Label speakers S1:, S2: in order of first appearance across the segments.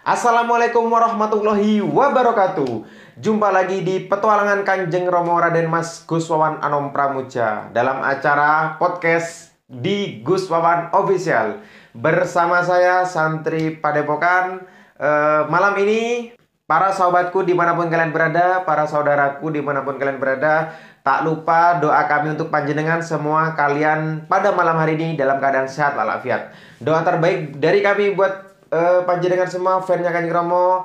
S1: Assalamualaikum warahmatullahi wabarakatuh. Jumpa lagi di petualangan Kanjeng Romo Raden Mas Gus Wawan Anom Pramuja dalam acara podcast di Gus Wawan Official. Bersama saya Santri Padepokan. Malam ini para sahabatku dimanapun kalian berada, para saudaraku dimanapun kalian berada, tak lupa doa kami untuk panjenengan semua kalian pada malam hari ini dalam keadaan sehat walafiat. Doa terbaik dari kami buat panjenengan semua fansnya Kanjeng Romo,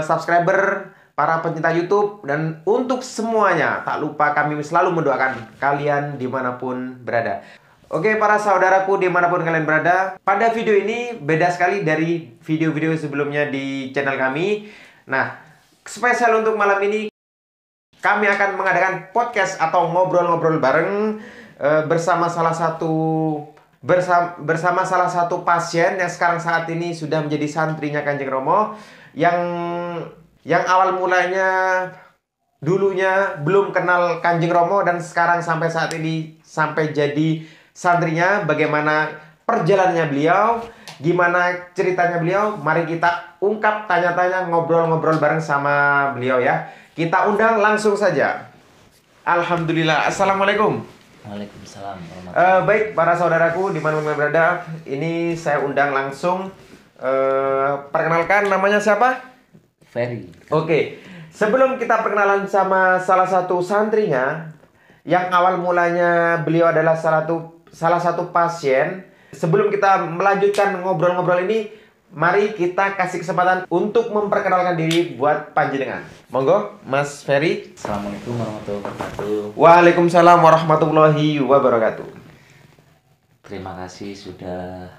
S1: subscriber, para pencinta YouTube, dan untuk semuanya tak lupa kami selalu mendoakan kalian dimanapun berada. Oke para saudaraku dimanapun kalian berada, pada video ini beda sekali dari video-video sebelumnya di channel kami. Nah, spesial untuk malam ini kami akan mengadakan podcast atau ngobrol-ngobrol bareng bersama salah satu pasien yang sekarang saat ini sudah menjadi santrinya Kanjeng Romo, yang awal mulanya dulunya belum kenal Kanjeng Romo dan sekarang sampai saat ini sampai jadi santrinya. Bagaimana perjalanannya beliau, gimana ceritanya beliau, mari kita ungkap, tanya-tanya, ngobrol-ngobrol bareng sama beliau ya. Kita undang langsung saja. Alhamdulillah. Assalamualaikum.
S2: Waalaikumsalam warahmatullahi.
S1: Baik para saudaraku dimanapun kalian berada, ini saya undang langsung. Perkenalkan, namanya siapa?
S2: Ferry.
S1: Oke, sebelum kita perkenalan sama salah satu santrinya, yang awal mulanya beliau adalah salah satu pasien. Sebelum kita melanjutkan ngobrol-ngobrol ini, mari kita kasih kesempatan untuk memperkenalkan diri buat panjenengan. Monggo, Mas Ferry.
S2: Assalamualaikum warahmatullahi wabarakatuh.
S1: Waalaikumsalam warahmatullahi wabarakatuh.
S2: Terima kasih sudah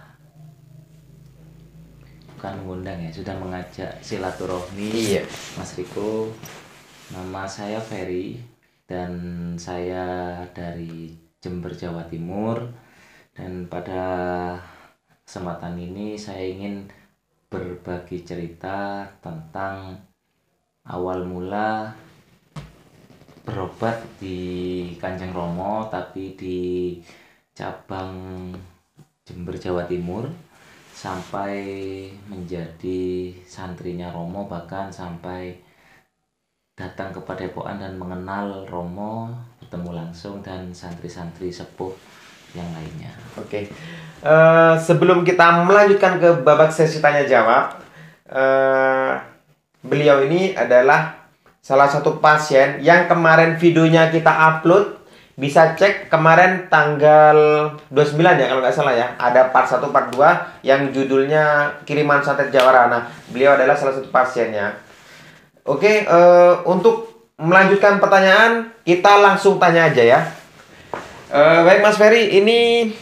S2: bukan mengundang ya, sudah mengajak silaturahmi.
S1: Iya.
S2: Mas Riko. Nama saya Ferry dan saya dari Jember, Jawa Timur. Dan pada kesempatan ini saya ingin berbagi cerita tentang awal mula berobat di Kanjeng Romo, tapi di cabang Jember, Jawa Timur, sampai menjadi santrinya Romo, bahkan sampai datang ke Padepokan dan mengenal Romo, bertemu langsung dan santri-santri sepuh yang lainnya.
S1: Oke. Sebelum kita melanjutkan ke babak sesi tanya jawab, beliau ini adalah salah satu pasien yang kemarin videonya kita upload. Bisa cek kemarin tanggal 29 ya kalau nggak salah ya. Ada part 1, part 2 yang judulnya Kiriman Santet Jawara. Nah, beliau adalah salah satu pasiennya. Oke, untuk melanjutkan pertanyaan, kita langsung tanya aja ya. Baik Mas Ferry, ini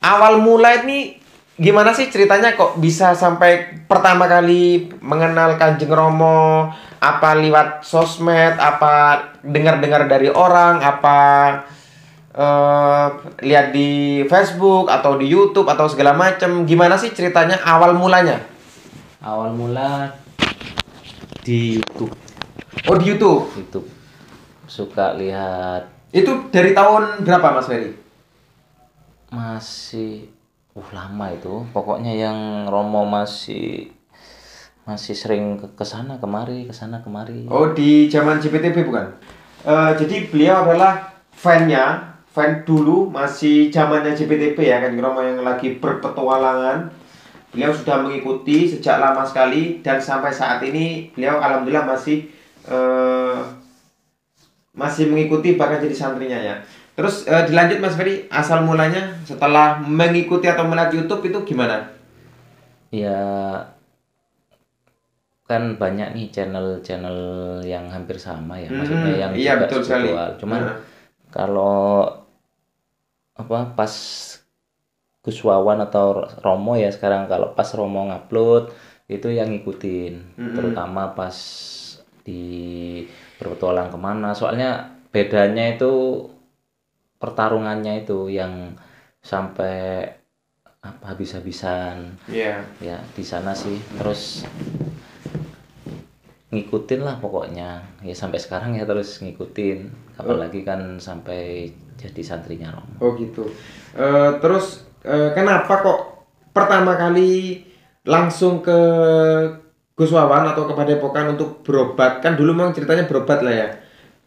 S1: awal mula ini gimana sih ceritanya kok bisa sampai pertama kali mengenal Kanjeng Romo? Apa lewat sosmed, apa dengar-dengar dari orang, apa lihat di Facebook atau di YouTube atau segala macam? Gimana sih ceritanya awal mulanya?
S2: Awal mula di YouTube.
S1: Oh, di YouTube.
S2: YouTube. Suka lihat.
S1: Itu dari tahun berapa Mas Ferry?
S2: Masih lama itu. Pokoknya yang Romo masih sering ke sana kemari.
S1: Oh, di zaman JPTB bukan? Jadi beliau adalah fan dulu masih zamannya JPTB ya, kan Romo yang lagi berpetualangan. Beliau sudah mengikuti sejak lama sekali dan sampai saat ini beliau alhamdulillah masih mengikuti, bahkan jadi santrinya ya. Terus dilanjut Mas Ferry, asal mulanya setelah mengikuti atau melihat YouTube itu gimana?
S2: Ya kan banyak nih channel yang hampir sama ya, maksudnya yang
S1: iya,
S2: juga
S1: betul sekali.
S2: spiritual. Cuman kalau pas Gus Wawan atau Romo ya sekarang, kalau pas Romo ngupload itu yang ngikutin, terutama pas di berpetualang kemana. Soalnya bedanya itu pertarungannya itu yang sampai habis-habisan.
S1: Iya.
S2: Ya di sana sih, terus ngikutin lah pokoknya ya sampai sekarang ya, terus ngikutin, apalagi kan sampai jadi santrinya Romo.
S1: Oh gitu. Terus kenapa kok pertama kali langsung ke Gus Wawan atau ke Padepokan untuk berobat? Kan dulu memang ceritanya berobat lah ya.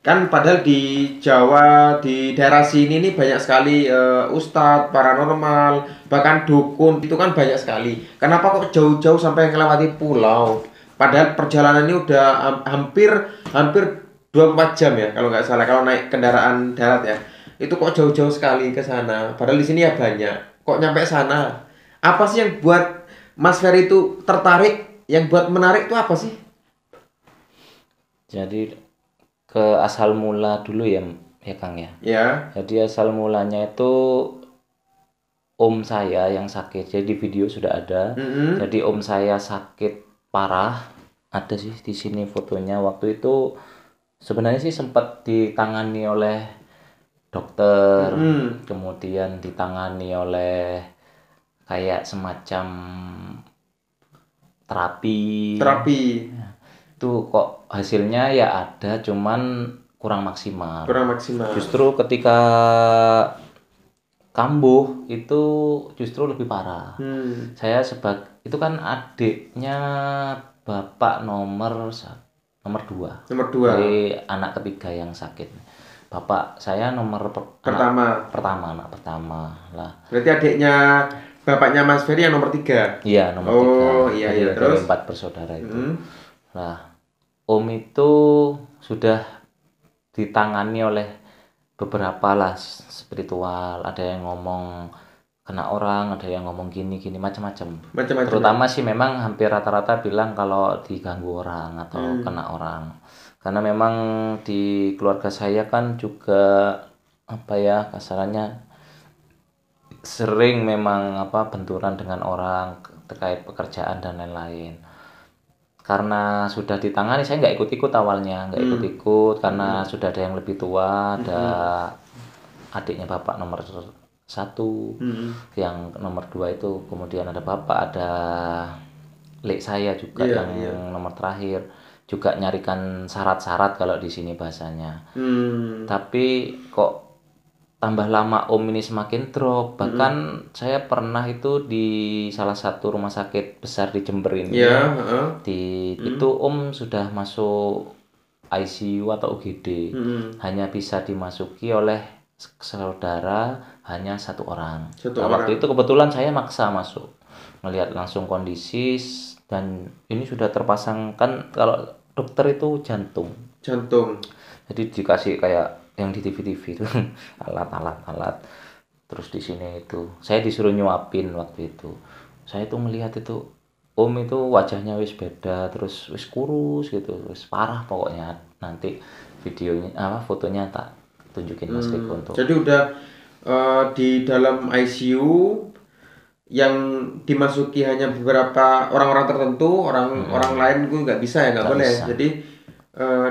S1: Kan padahal di Jawa, di daerah sini nih banyak sekali ustadz, paranormal, bahkan dukun, itu kan banyak sekali. Kenapa kok jauh-jauh sampai melewati pulau? Padahal perjalanan ini udah hampir hampir 24 jam ya kalau nggak salah kalau naik kendaraan darat ya. Itu kok jauh-jauh sekali ke sana. Padahal di sini ya banyak. Kok nyampe sana? Apa sih yang buat Mas Ferry itu tertarik? Yang buat menarik itu apa sih?
S2: Jadi ke asal mula dulu ya, ya Kang ya.
S1: Ya.
S2: Jadi asal mulanya itu om saya yang sakit. Jadi di video sudah ada.
S1: Mm-mm.
S2: Jadi om saya sakit parah. Ada sih di sini fotonya. Waktu itu sebenarnya sih sempat ditangani oleh dokter,
S1: Mm-mm.
S2: kemudian ditangani oleh kayak semacam terapi.
S1: Terapi
S2: Itu kok hasilnya ya ada, cuman kurang maksimal.
S1: kurang maksimal.
S2: Justru ketika kambuh itu justru lebih parah. Saya itu kan adiknya bapak nomor dua
S1: Nomor 2.
S2: dari anak ketiga yang sakit. Bapak saya
S1: Pertama.
S2: anak pertama lah.
S1: Berarti adiknya bapaknya Mas Ferry yang nomor 3.
S2: Iya, nomor
S1: Oh,
S2: 3.
S1: iya,
S2: Jadi
S1: iya.
S2: dari
S1: Terus?
S2: 4 bersaudara itu.
S1: Mm.
S2: Lah, om itu sudah ditangani oleh beberapa lah spiritual. Ada yang ngomong kena orang, ada yang ngomong gini macam-macam.
S1: Macam-macam.
S2: Terutama sih memang hampir rata-rata bilang kalau diganggu orang atau kena orang. Karena memang di keluarga saya kan juga apa ya kasarannya sering memang benturan dengan orang terkait pekerjaan dan lain-lain. Karena sudah ditangani, saya nggak ikut-ikut awalnya, nggak ikut-ikut karena sudah ada yang lebih tua, ada adiknya bapak nomor 1, yang nomor 2 itu kemudian ada bapak, ada lek saya juga yang nomor terakhir, juga nyarikan syarat-syarat kalau di sini bahasanya. Tapi kok tambah lama om ini semakin drop. Bahkan saya pernah itu di salah satu rumah sakit besar di Jember ini. Itu om sudah masuk ICU atau UGD. Hanya bisa dimasuki oleh saudara hanya 1 orang. Waktu itu kebetulan saya maksa masuk. Melihat langsung kondisi dan ini sudah terpasang kan kalau dokter itu jantung. Jadi dikasih kayak yang di TV-TV itu alat. Terus di sini itu saya disuruh nyuapin waktu itu. Saya tuh melihat itu om itu wajahnya wis beda, terus wis kurus gitu, wis parah pokoknya. Nanti videonya fotonya tak tunjukin Mas Riko untuk.
S1: Jadi udah di dalam ICU yang dimasuki hanya beberapa orang-orang tertentu, orang lain gue nggak bisa ya, nggak boleh.
S2: Bisa.
S1: Jadi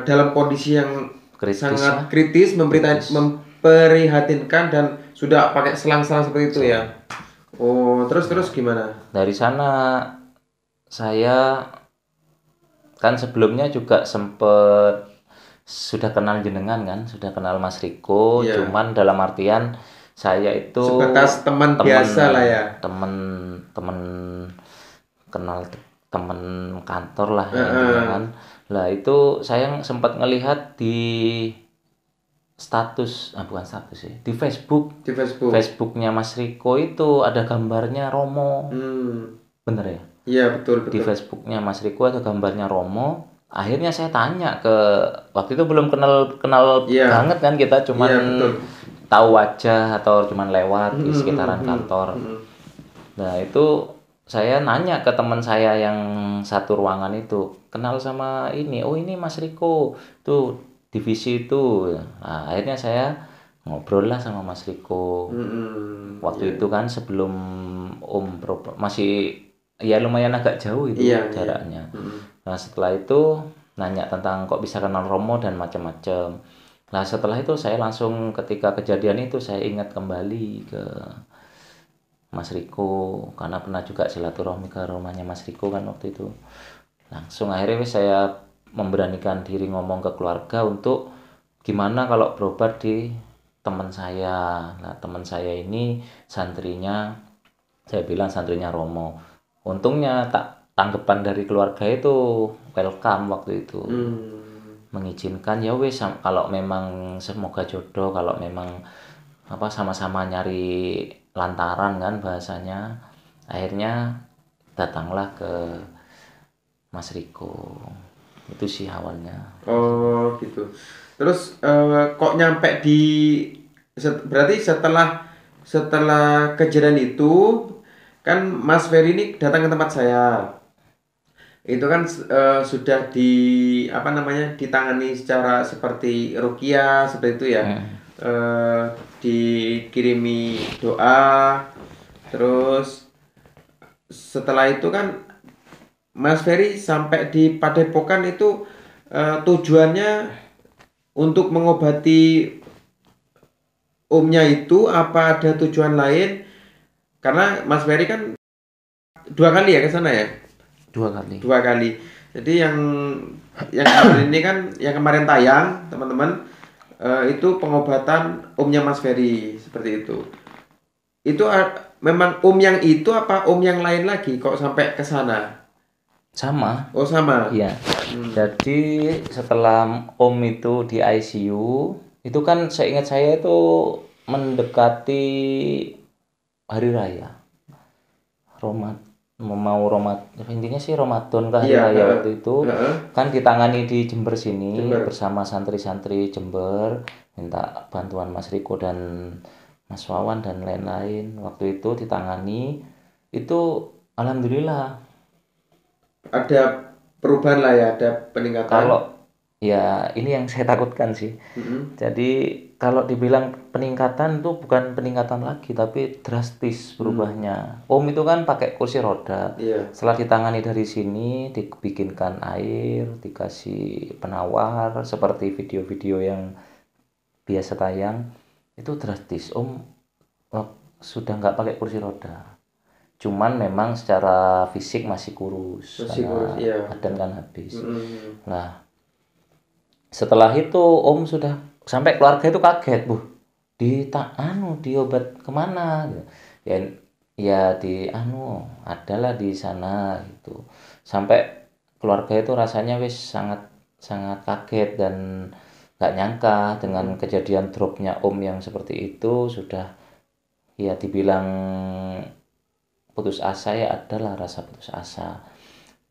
S1: dalam kondisi yang sangat
S2: ya.
S1: kritis, memprihatinkan dan sudah pakai selang-selang seperti itu ya. Oh, terus gimana?
S2: Dari sana saya kan sebelumnya juga sempet sudah kenal jenengan kan, sudah kenal Mas Riko, cuman dalam artian saya itu
S1: sebatas teman biasa lah ya.
S2: Teman kenal teman kantor lah kan. Lah itu saya sempat ngelihat di status, bukan status sih, di Facebook. Facebooknya Mas Riko itu ada gambarnya Romo. Bener ya?
S1: Iya betul.
S2: Di Facebooknya Mas Riko ada gambarnya Romo. Akhirnya saya tanya ke, waktu itu belum kenal banget kan kita, cuman tahu wajah atau cuman lewat di sekitaran kantor. Nah itu saya nanya ke teman saya yang satu ruangan itu, kenal sama ini, oh ini Mas Riko, tuh divisi itu. Nah, akhirnya saya ngobrol lah sama Mas Riko. Waktu itu kan sebelum masih ya lumayan agak jauh itu jaraknya. Nah setelah itu nanya tentang kok bisa kenal Romo dan macam-macam. Nah setelah itu saya langsung ketika kejadian itu saya ingat kembali ke Mas Riko, karena pernah juga silaturahmi ke rumahnya Mas Riko kan waktu itu. Langsung akhirnya saya memberanikan diri ngomong ke keluarga untuk gimana kalau berobat di teman saya. Nah teman saya ini santrinya, saya bilang santrinya Romo. Untungnya tanggapan dari keluarga itu welcome waktu itu. Mengizinkan ya wes, kalau memang semoga jodoh, kalau memang sama-sama nyari lantaran kan bahasanya. Akhirnya datanglah ke Mas Riko. Itu sih awalnya.
S1: Oh gitu. Terus kok nyampe di berarti setelah kejadian itu kan Mas Ferry ini datang ke tempat saya. Itu kan sudah ditangani secara seperti ruqyah seperti itu ya. Dikirimi doa, terus setelah itu kan Mas Ferry sampai di Padepokan itu tujuannya untuk mengobati omnya itu, apa ada tujuan lain? Karena Mas Ferry kan 2 kali ya ke sana ya?
S2: 2 kali.
S1: 2 kali. Jadi yang kemarin ini kan, yang kemarin tayang teman-teman, itu pengobatan omnya Mas Ferry seperti itu. Itu memang om yang itu apa om yang lain lagi kok sampai ke sana?
S2: Sama.
S1: Oh sama.
S2: Iya. Jadi setelah Om itu di ICU, itu kan seingat saya itu mendekati hari raya. Intinya sih Ramadan ke hari raya waktu itu. Kan ditangani di Jember sini bersama santri-santri Jember, minta bantuan Mas Riko dan Mas Wawan dan lain-lain. Waktu itu ditangani, itu alhamdulillah
S1: ada perubahan lah ya, ada peningkatan.
S2: Kalau ya ini yang saya takutkan sih. Jadi kalau dibilang peningkatan itu bukan peningkatan lagi, tapi drastis berubahnya. Om itu kan pakai kursi roda. Setelah ditangani dari sini, dibikinkan air, dikasih penawar seperti video-video yang biasa tayang, itu drastis. Om sudah nggak pakai kursi roda. Cuman memang secara fisik masih kurus karena badan kan habis. Nah, setelah itu Om sudah sampai keluarga itu kaget, Bu. Diobat kemana? Ya adalah di sana gitu. Sampai keluarga itu rasanya wis sangat sangat kaget dan nggak nyangka dengan kejadian dropnya Om yang seperti itu. Sudah ya dibilang putus asa, ya adalah rasa putus asa.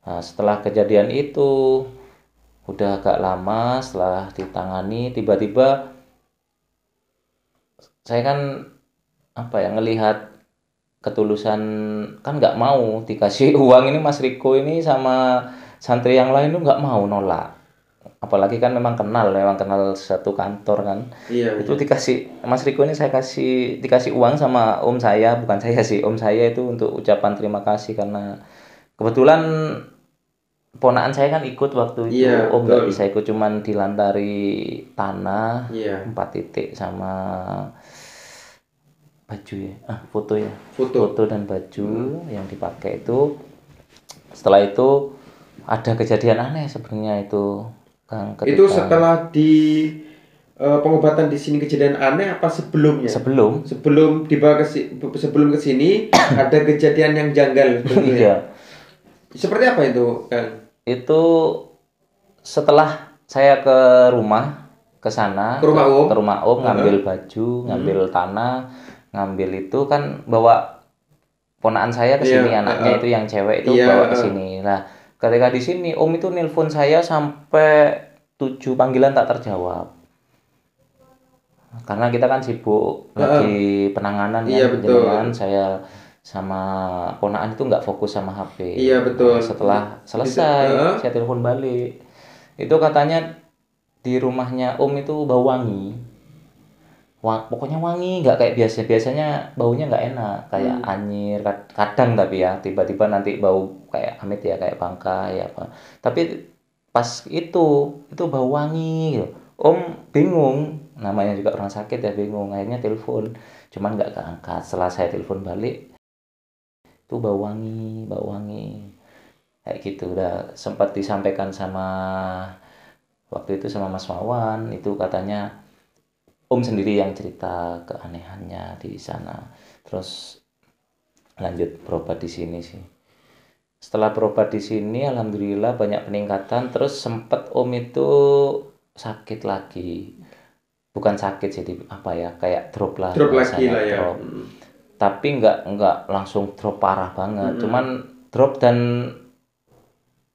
S2: Nah, setelah kejadian itu udah agak lama setelah ditangani, tiba-tiba saya kan ngelihat ketulusan, kan nggak mau dikasih uang ini Mas Riko ini sama santri yang lain tuh nggak mau, nolak. Apalagi kan memang kenal satu kantor kan. Itu dikasih Mas Riko ini, dikasih uang sama om saya, bukan saya sih, om saya itu untuk ucapan terima kasih karena kebetulan ponakan saya kan ikut waktu itu. Om nggak bisa ikut, cuman dilantari tanah 4 titik sama baju ya, foto dan baju yang dipakai itu. Setelah itu ada kejadian aneh sebenarnya itu.
S1: Itu setelah di pengobatan di sini kejadian aneh apa sebelumnya? Sebelum dibawa sebelum ke sini ada kejadian yang janggal.
S2: Iya.
S1: Seperti apa itu, Kang?
S2: Itu setelah saya ke sana, ke rumah Om, ngambil baju, ngambil tanah, ngambil itu kan bawa ponakan saya ke sini, anaknya itu yang cewek itu bawa ke sini. Nah, ketika di sini Om itu nelpon saya sampai 7 panggilan tak terjawab. Karena kita kan sibuk lagi penanganan penjenengan, saya sama ponakan itu nggak fokus sama HP.
S1: Iya betul.
S2: Nah, setelah selesai saya telepon balik. Itu katanya di rumahnya Om itu bau wangi. Pokoknya wangi, nggak kayak biasanya baunya nggak enak, kayak anyir kadang, tapi ya tiba-tiba nanti bau kayak amit ya, kayak bangkai apa. Tapi pas itu bau wangi gitu. Om bingung, namanya juga orang sakit ya, bingung. Akhirnya telepon, cuman nggak keangkat. Setelah saya telepon balik, itu bau wangi kayak gitu. Udah sempat disampaikan sama waktu itu sama Mas Wawan, itu katanya Om sendiri yang cerita keanehannya di sana. Terus lanjut berobat di sini sih. setelah berobat di sini alhamdulillah banyak peningkatan. Terus sempet Om itu sakit lagi, bukan sakit sih apa ya, kayak drop lah
S1: Drop lagi
S2: bahasanya,
S1: lah ya.
S2: drop. Tapi nggak langsung drop parah banget,
S1: Mm-mm.
S2: cuman drop dan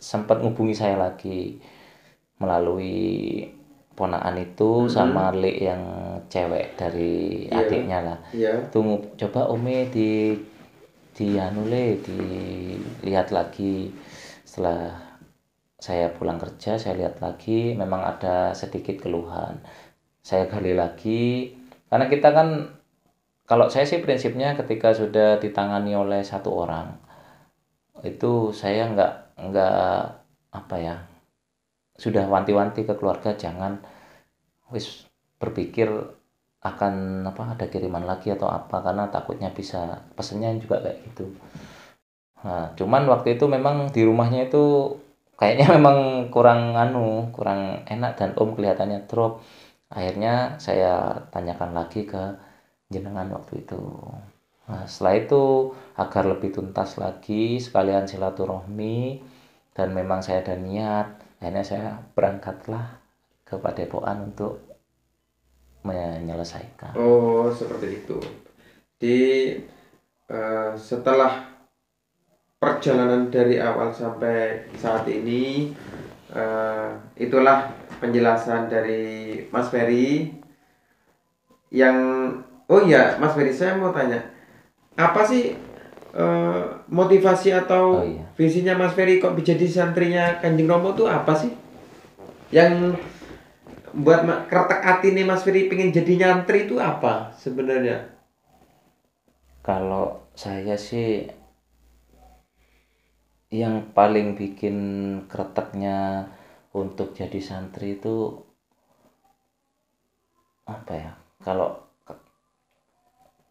S2: sempat ngubungi saya lagi melalui ponakan itu sama Lek yang cewek dari
S1: Iya,
S2: adiknya lah.
S1: iya.
S2: Tunggu, coba Ome di anu Le, dilihat lagi. Setelah saya pulang kerja, saya lihat lagi memang ada sedikit keluhan. Saya gali lagi karena kita kan, kalau saya sih prinsipnya ketika sudah ditangani oleh satu orang itu saya nggak apa ya, sudah wanti-wanti ke keluarga jangan wis berpikir akan apa ada kiriman lagi atau apa, karena takutnya bisa pesennya juga kayak gitu. Nah, cuman waktu itu memang di rumahnya itu kayaknya memang kurang enak dan Om kelihatannya drop. Akhirnya saya tanyakan lagi ke jenengan waktu itu. Nah, setelah itu agar lebih tuntas lagi sekalian silaturahmi dan memang saya ada niat, akhirnya saya berangkatlah ke Padepokan untuk menyelesaikan.
S1: Oh, seperti itu. Di setelah perjalanan dari awal sampai saat ini, itulah penjelasan dari Mas Ferry yang, oh iya Mas Ferry, saya mau tanya, apa sih motivasi atau
S2: Oh iya.
S1: visinya Mas Ferry kok jadi santrinya Kanjeng Romo tuh apa sih? Yang buat kretek hati nih Mas Ferry pengen jadi nyantri itu apa sebenarnya?
S2: Kalau saya sih yang paling bikin kreteknya untuk jadi santri itu apa ya? Kalau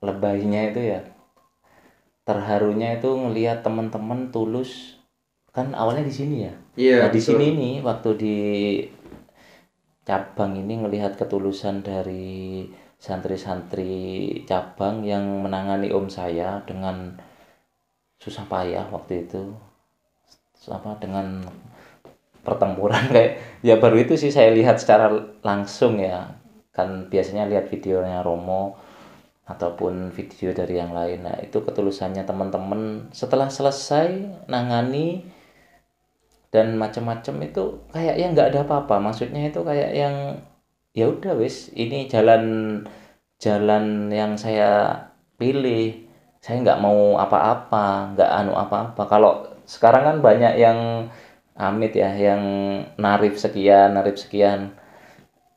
S2: lebaynya itu ya, terharunya itu ngelihat teman-teman tulus, kan awalnya di sini ya.
S1: Iya,
S2: Nah, di
S1: betul.
S2: sini nih waktu di cabang ini ngelihat ketulusan dari santri-santri cabang yang menangani om saya dengan susah payah waktu itu, apa dengan pertempuran kayak ya, baru itu sih saya lihat secara langsung ya, kan biasanya lihat videonya Romo ataupun video dari yang lain. Nah, itu ketulusannya teman-teman setelah selesai nangani dan macam-macam itu kayak yang nggak ada apa-apa, maksudnya itu kayak yang ya udah wis ini jalan jalan yang saya pilih, saya nggak mau apa-apa, nggak anu apa-apa. Kalau sekarang kan banyak yang amit ya, yang narif sekian.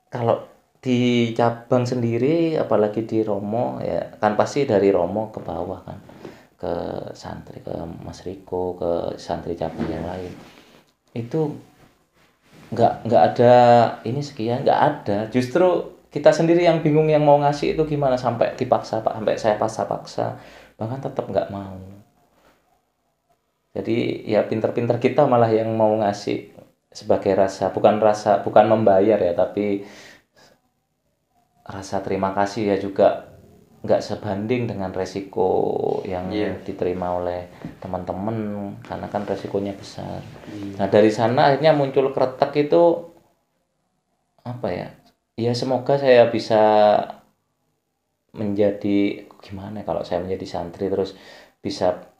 S2: Kalau di cabang sendiri apalagi di Romo ya kan pasti dari Romo ke bawah kan, ke santri, ke Mas Riko, ke santri cabang yang lain itu nggak ada ini sekian, nggak ada. Justru kita sendiri yang bingung yang mau ngasih itu gimana, sampai dipaksa Pak, sampai saya paksa-paksa bahkan tetap nggak mau. Jadi ya pinter-pinter kita malah yang mau ngasih sebagai rasa bukan membayar ya, tapi rasa terima kasih ya juga nggak sebanding dengan resiko yang
S1: Iya.
S2: diterima oleh teman-teman karena kan resikonya besar. Nah, dari sana akhirnya muncul kretek itu apa ya? Ya semoga saya bisa menjadi gimana kalau saya menjadi santri terus bisa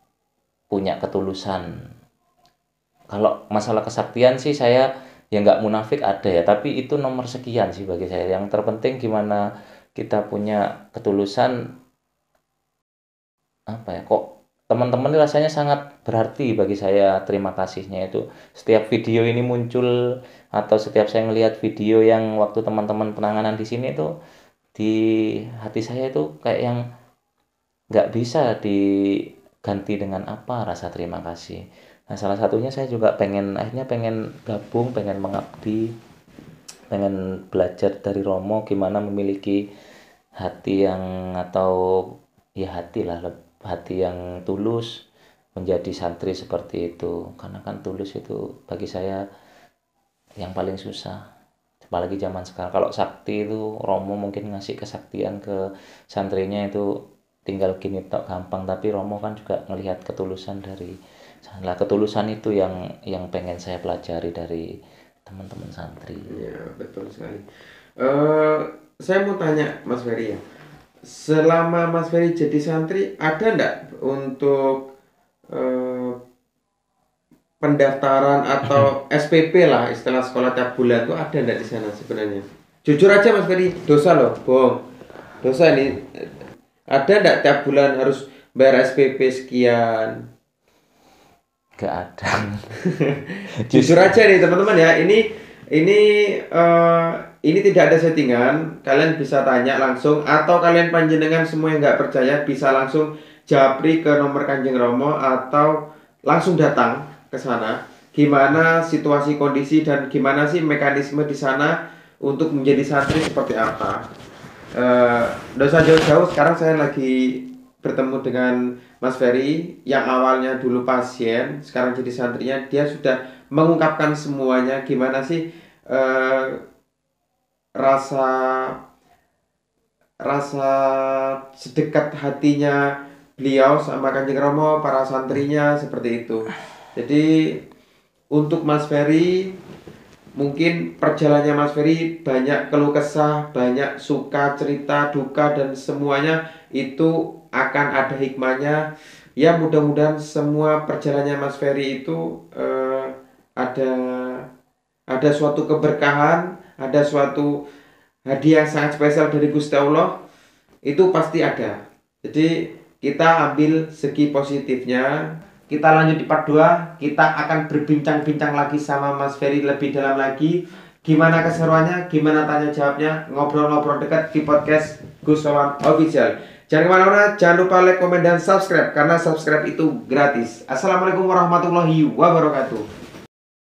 S2: punya ketulusan. Kalau masalah kesaktian sih saya ya nggak munafik ada ya, tapi itu nomor sekian sih bagi saya. Yang terpenting gimana kita punya ketulusan, apa ya, kok teman-teman ini rasanya sangat berarti bagi saya, terima kasihnya itu setiap video ini muncul atau setiap saya ngelihat video yang waktu teman-teman penanganan di sini itu di hati saya itu kayak yang nggak bisa diganti dengan apa rasa terima kasih. Nah, salah satunya saya juga akhirnya pengen gabung, pengen mengabdi, pengen belajar dari Romo gimana memiliki hati yang, atau ya hati lah, hati yang tulus menjadi santri seperti itu. Karena kan tulus itu bagi saya yang paling susah, apalagi zaman sekarang. Kalau sakti itu Romo mungkin ngasih kesaktian ke santrinya itu tinggal gini tok gampang, tapi Romo kan juga ngelihat ketulusan dari Lah ketulusan itu yang pengen saya pelajari dari teman-teman santri.
S1: Ya, betul sekali. Eh, saya mau tanya Mas Ferry ya. Selama Mas Ferry jadi santri, ada enggak untuk eh, pendaftaran atau SPP lah, istilah sekolah tiap bulan tuh ada enggak di sana sebenarnya? Jujur aja Mas Ferry, dosa loh, bohong. Dosa ini. Ada enggak tiap bulan harus bayar SPP sekian?
S2: Gak ada.
S1: Jujur aja nih teman-teman ya, ini tidak ada settingan. Kalian bisa tanya langsung, atau kalian panjenengan semua yang nggak percaya bisa langsung japri ke nomor Kanjeng Romo atau langsung datang ke sana. Gimana situasi kondisi dan gimana sih mekanisme di sana untuk menjadi santri seperti apa? Nggak usah jauh-jauh. Sekarang saya lagi bertemu dengan Mas Ferry yang awalnya dulu pasien, sekarang jadi santrinya. Dia sudah mengungkapkan semuanya, gimana sih rasa rasa sedekat hatinya beliau sama Kanjeng Romo, para santrinya seperti itu. Jadi untuk Mas Ferry, mungkin perjalanannya Mas Ferry banyak keluh kesah, banyak suka, cerita, duka, dan semuanya itu akan ada hikmahnya. Ya mudah-mudahan semua perjalanannya Mas Ferry itu ada suatu keberkahan, ada suatu hadiah sangat spesial dari Gusti Allah, itu pasti ada. Jadi kita ambil segi positifnya. Kita lanjut di part 2, kita akan berbincang-bincang lagi sama Mas Ferry lebih dalam lagi. Gimana keseruannya, gimana tanya jawabnya, ngobrol-ngobrol dekat di podcast Gus Wawan Official. Jangan kemana-mana, jangan lupa like, komen, dan subscribe, karena subscribe itu gratis. Assalamualaikum warahmatullahi wabarakatuh.